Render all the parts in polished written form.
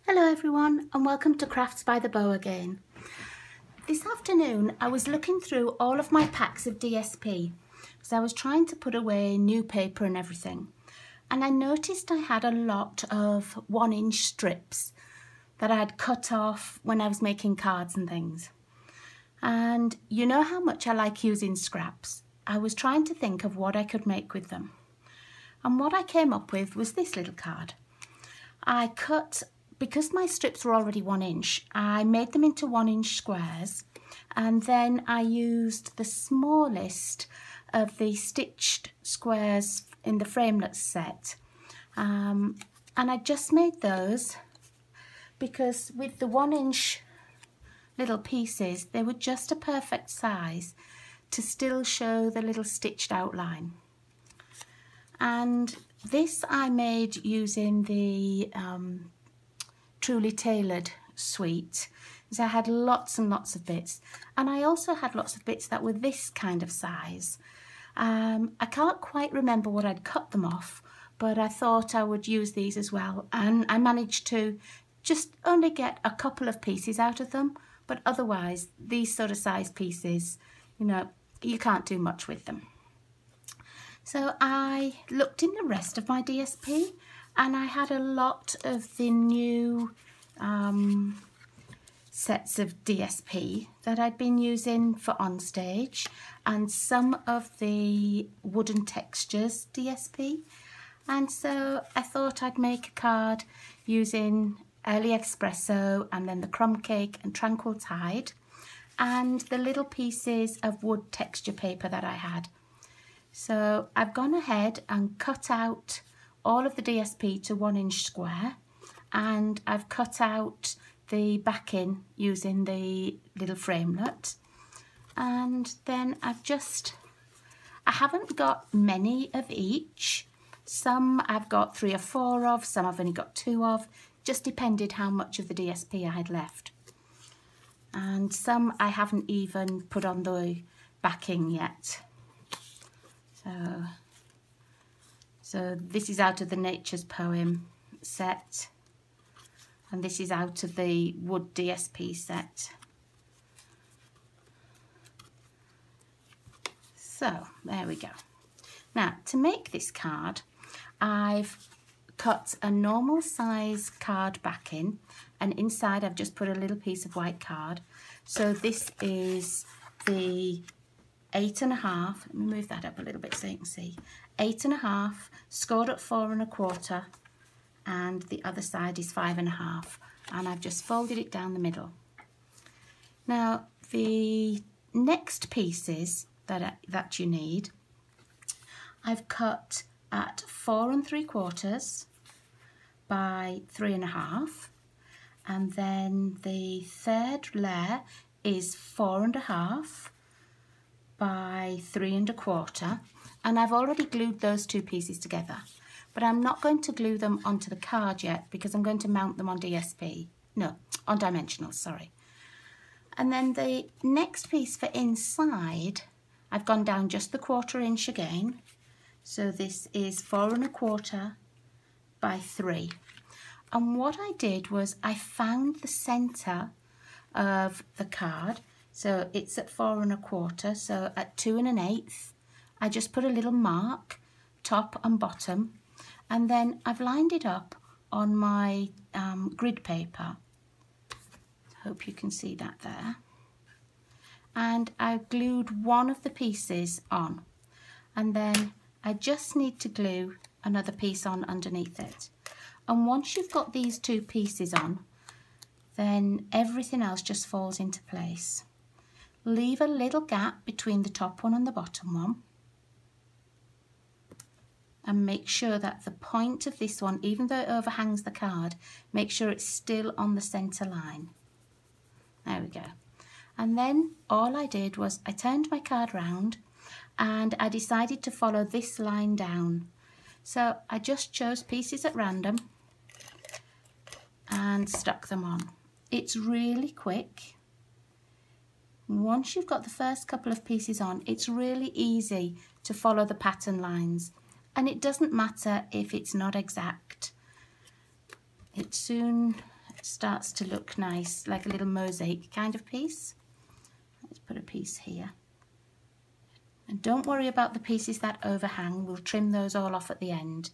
Hello everyone and welcome to Crafts by the Bow again. This afternoon I was looking through all of my packs of DSP because I was trying to put away new paper and everything, and I noticed I had a lot of 1-inch strips that I had cut off when I was making cards and things. And you know how much I like using scraps. I was trying to think of what I could make with them, and what I came up with was this little card. Because my strips were already 1 inch, I made them into 1-inch squares, and then I used the smallest of the stitched squares in the framelits set. And I just made those because with the 1-inch little pieces, they were just a perfect size to still show the little stitched outline. And this I made using the Truly Tailored suite, so I had lots and lots of bits, and I also had lots of bits that were this kind of size. I can't quite remember what I'd cut them off, but I thought I would use these as well, and I managed to just only get a couple of pieces out of them, but otherwise these sort of size pieces, you can't do much with them. So I looked in the rest of my DSP, and I had a lot of the new sets of DSP that I'd been using for onstage, and some of the wooden textures DSP. And so I thought I'd make a card using Early Espresso and then the Crumb Cake and Tranquil Tide and the little pieces of wood texture paper that I had. So I've gone ahead and cut out all of the DSP to 1-inch square, and I've cut out the backing using the little framelit, and then I haven't got many of each. Some I've got 3 or 4 of, some I've only got 2 of, just depended how much of the DSP I had left. And some I haven't even put on the backing yet. So this is out of the Nature's Poem set, and this is out of the wood DSP set. So there we go. Now to make this card, I've cut a normal size card backing, and inside I've just put a little piece of white card. So this is the 8.5, let me move that up a little bit so you can see, 8.5, scored at 4 1/4, and the other side is 5.5, and I've just folded it down the middle. Now the next pieces that you need, I've cut at 4 3/4 by 3.5, and then the third layer is 4 1/2 by 3 1/4, and I've already glued those 2 pieces together, but I'm not going to glue them onto the card yet because I'm going to mount them on on dimensionals, sorry. And then the next piece for inside, I've gone down just the 1/4 inch again, so this is 4 1/4 by 3. And what I did was I found the center of the card. So it's at 4 1/4, so at 2 1/8, I just put a little mark, top and bottom, and then I've lined it up on my grid paper. Hope you can see that there. And I've glued one of the pieces on, and then I just need to glue another piece on underneath it. And once you've got these 2 pieces on, then everything else just falls into place. Leave a little gap between the top one and the bottom one, and make sure that the point of this one, even though it overhangs the card, make sure it's still on the center line. There we go. And then all I did was I turned my card round, and I decided to follow this line down. So I just chose pieces at random and stuck them on. It's really quick. Once you've got the first couple of pieces on, it's really easy to follow the pattern lines, and it doesn't matter if it's not exact. It soon starts to look nice, like a little mosaic kind of piece. Let's put a piece here. And don't worry about the pieces that overhang, we'll trim those all off at the end.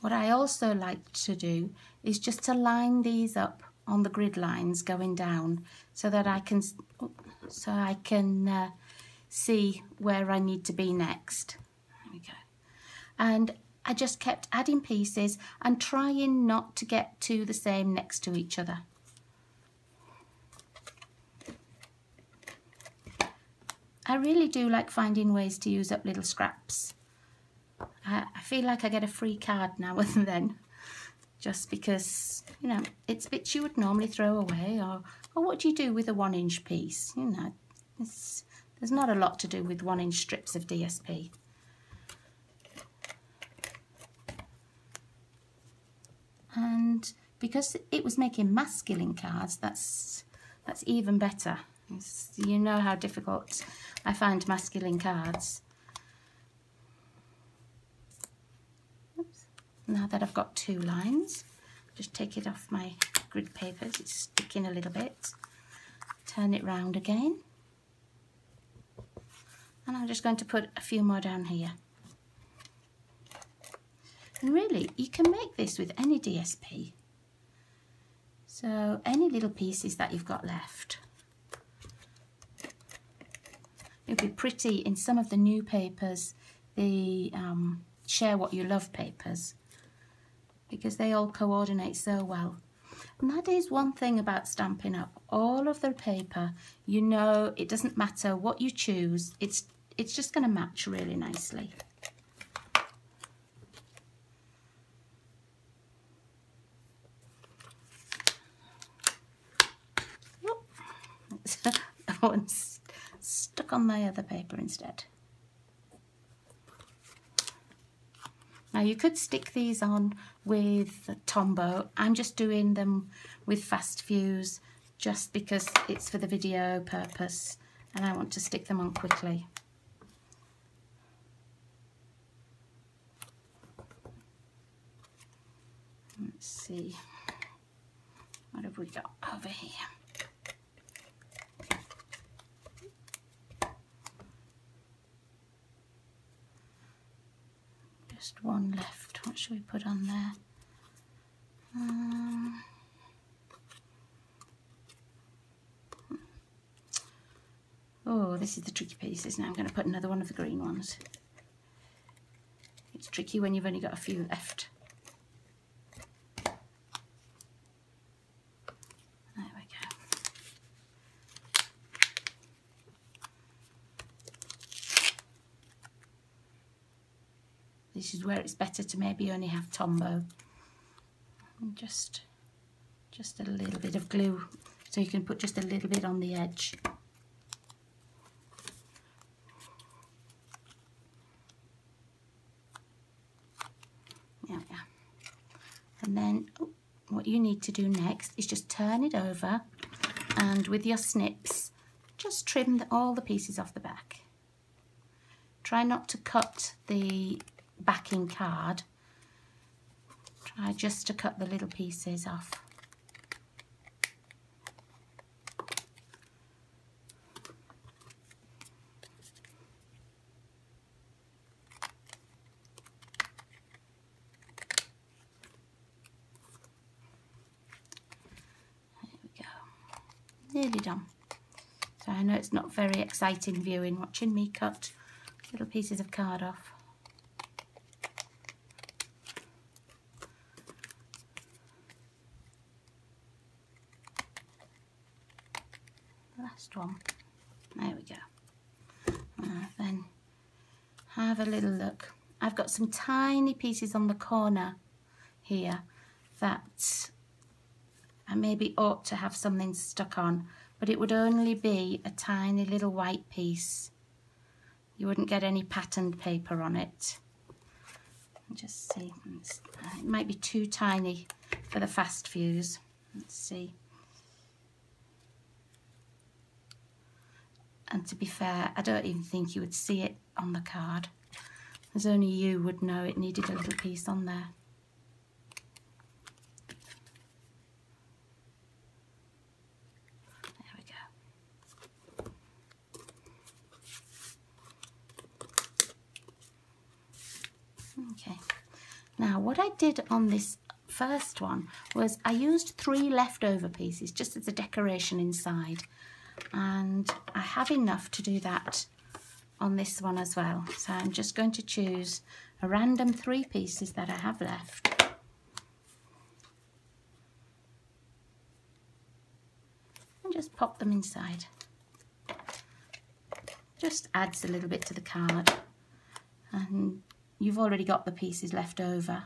What I also like to do is just to line these up on the grid lines going down so that I can see where I need to be next. There we go. And I just kept adding pieces and trying not to get two the same next to each other. I really do like finding ways to use up little scraps. I feel like I get a free card now and then, just because, you know, it's bits you would normally throw away, or what do you do with a 1-inch piece? You know, there's not a lot to do with 1-inch strips of DSP. And because it was making masculine cards, that's even better. You know how difficult I find masculine cards. Oops. Now that I've got 2 lines, just take it off my grid papers, it's sticking a little bit. Turn it round again. And I'm just going to put a few more down here. And really, you can make this with any DSP. So any little pieces that you've got left. It would be pretty in some of the new papers, the Share What You Love papers, because they all coordinate so well. And that is one thing about Stampin' Up. All of the paper, you know, it doesn't matter what you choose, it's just going to match really nicely. That one's stuck on my other paper instead. Now you could stick these on with Tombow. I'm just doing them with Fast Fuse just because it's for the video purpose and I want to stick them on quickly. Let's see, what have we got over here? Just one left. What should we put on there? Oh, this is the tricky pieces. Now I'm going to put another one of the green ones. It's tricky when you've only got a few left. There we go. This is where it's better to maybe only have Tombow. And just a little bit of glue, so you can put just a little bit on the edge. There we are. And then what you need to do next is just turn it over and with your snips just trim all the pieces off the back. Try not to cut the backing card. Try just to cut the little pieces off. There we go. Nearly done. So I know it's not very exciting viewing, watching me cut little pieces of card off. Last one. There we go. Then have a little look. I've got some tiny pieces on the corner here that I maybe ought to have something stuck on, but it would only be a tiny little white piece. You wouldn't get any patterned paper on it. Just see, it might be too tiny for the Fast Fuse. Let's see. And to be fair, I don't even think you would see it on the card. There's only you would know it needed a little piece on there. Okay, now what I did on this first one was I used 3 leftover pieces just as a decoration inside, and I have enough to do that on this one as well. So I'm just going to choose a random 3 pieces that I have left. And just pop them inside. Just adds a little bit to the card, and you've already got the pieces left over.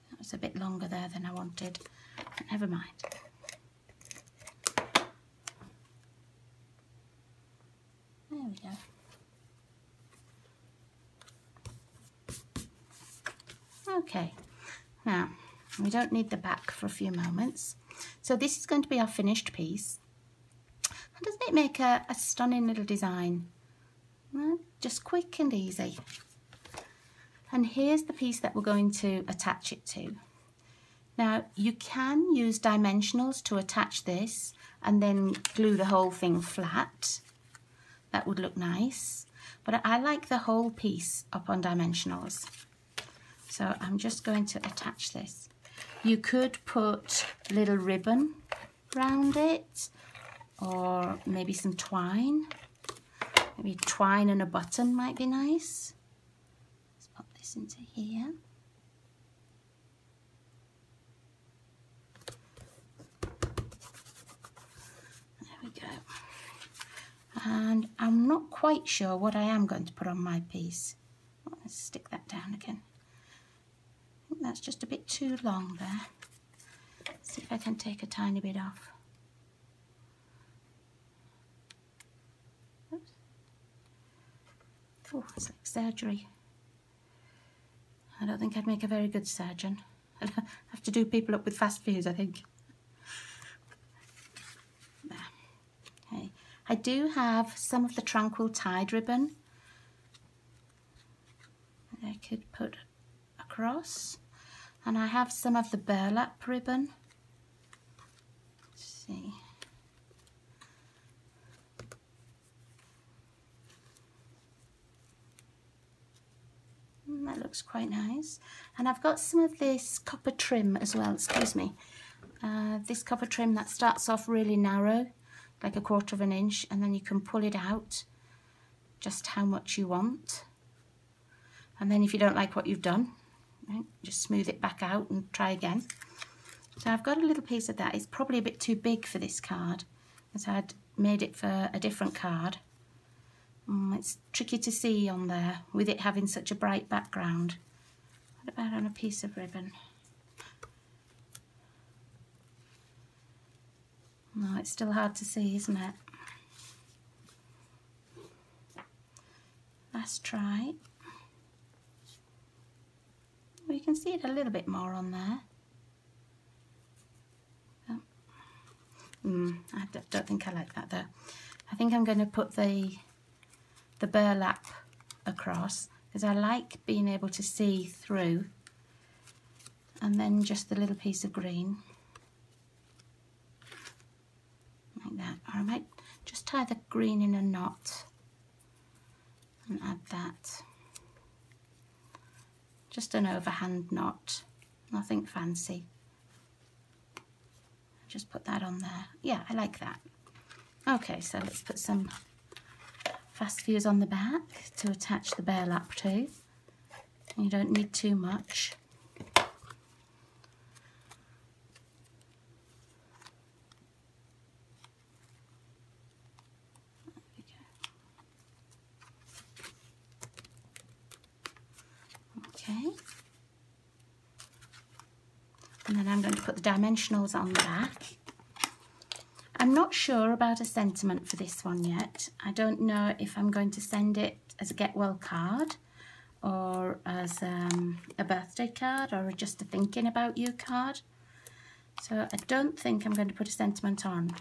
That was a bit longer there than I wanted, but never mind. There we go. Okay, now we don't need the back for a few moments. So this is going to be our finished piece. And doesn't it make a stunning little design? Well, just quick and easy. And here's the piece that we're going to attach it to. Now you can use dimensionals to attach this and then glue the whole thing flat. That would look nice, but I like the whole piece up on dimensionals. So I'm just going to attach this. You could put a little ribbon around it, or maybe some twine. Maybe twine and a button might be nice. Let's pop this into here. There we go. And I'm not quite sure what I am going to put on my piece. Let's stick that down again. I think that's just a bit too long there. Let's see if I can take a tiny bit off. Oops. Oh, it's like surgery. I don't think I'd make a very good surgeon. I'd have to do people up with fast fuse, I think. There. Okay. I do have some of the Tranquil Tide ribbon that I could put across, and I have some of the burlap ribbon. Let's see. That looks quite nice. And I've got some of this copper trim as well, excuse me. This copper trim that starts off really narrow, like 1/4 of an inch, and then you can pull it out just how much you want. And then if you don't like what you've done, right, just smooth it back out and try again. So I've got a little piece of that. It's probably a bit too big for this card, as I'd made it for a different card. It's tricky to see on there with it having such a bright background. What about on a piece of ribbon? No, it's still hard to see, isn't it? Last try. Well, you can see it a little bit more on there. I don't think I like that though. I think I'm going to put the burlap across, because I like being able to see through, and then just the little piece of green like that. Or I might just tie the green in a knot and add that. Just an overhand knot, nothing fancy. Just put that on there. Yeah, I like that. Okay, so let's put some fast fuse on the back to attach the burlap to. You don't need too much. Okay. And then I'm going to put the dimensionals on the back. I'm not sure about a sentiment for this one yet. I don't know if I'm going to send it as a get well card, or as a birthday card, or just a thinking about you card. So I don't think I'm going to put a sentiment on.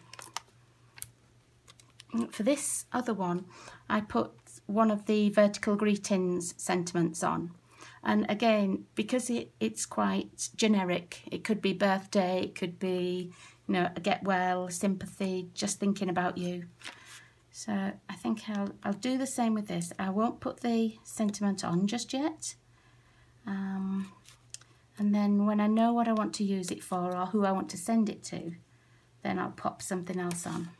For this other one, I put one of the Vertical Greetings sentiments on. And again, because it's quite generic, it could be birthday, it could be, you know, a get well, sympathy, just thinking about you. So I think I'll do the same with this. I won't put the sentiment on just yet. And then when I know what I want to use it for or who I want to send it to, then I'll pop something else on.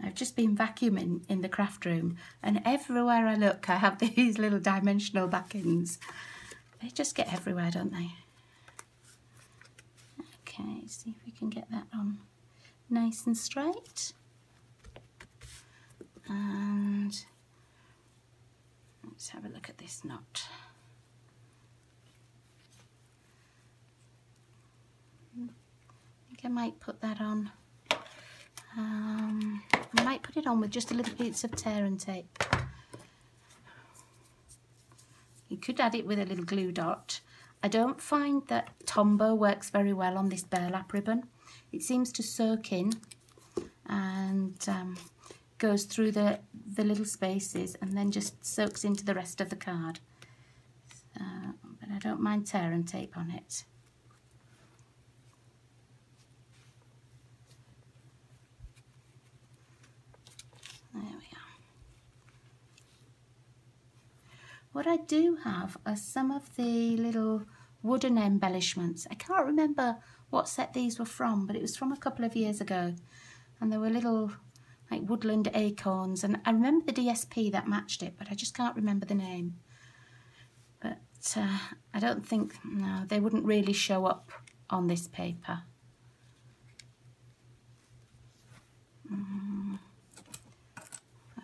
I've just been vacuuming in the craft room, and everywhere I look I have these little dimensional backings. They just get everywhere, don't they? Okay, see if we can get that on nice and straight. And let's have a look at this knot. I think I might put that on. I might put it on with just a little piece of tear and tape. You could add it with a little glue dot. I don't find that Tombow works very well on this burlap ribbon. It seems to soak in and goes through the little spaces and then just soaks into the rest of the card. But I don't mind tear and tape on it. There we are. What I do have are some of the little wooden embellishments. I can't remember what set these were from, but it was from a couple of years ago. And there were little like woodland acorns, and I remember the DSP that matched it, but I just can't remember the name. But I don't think, no, they wouldn't really show up on this paper.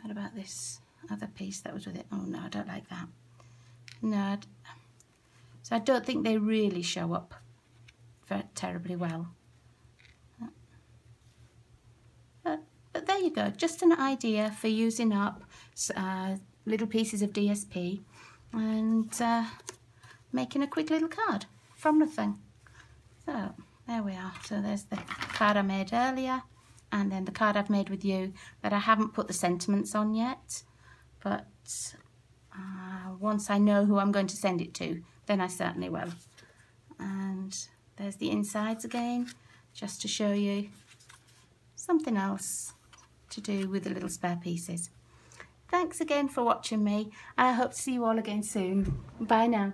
What about this other piece that was with it? Oh no, I don't like that. No, so I don't think they really show up very terribly well. But there you go, just an idea for using up little pieces of DSP and making a quick little card from nothing. So there we are. So there's the card I made earlier, and then the card I've made with you that I haven't put the sentiments on yet, but once I know who I'm going to send it to, then I certainly will. And there's the insides again, just to show you something else to do with the little spare pieces. Thanks again for watching me. I hope to see you all again soon. Bye now.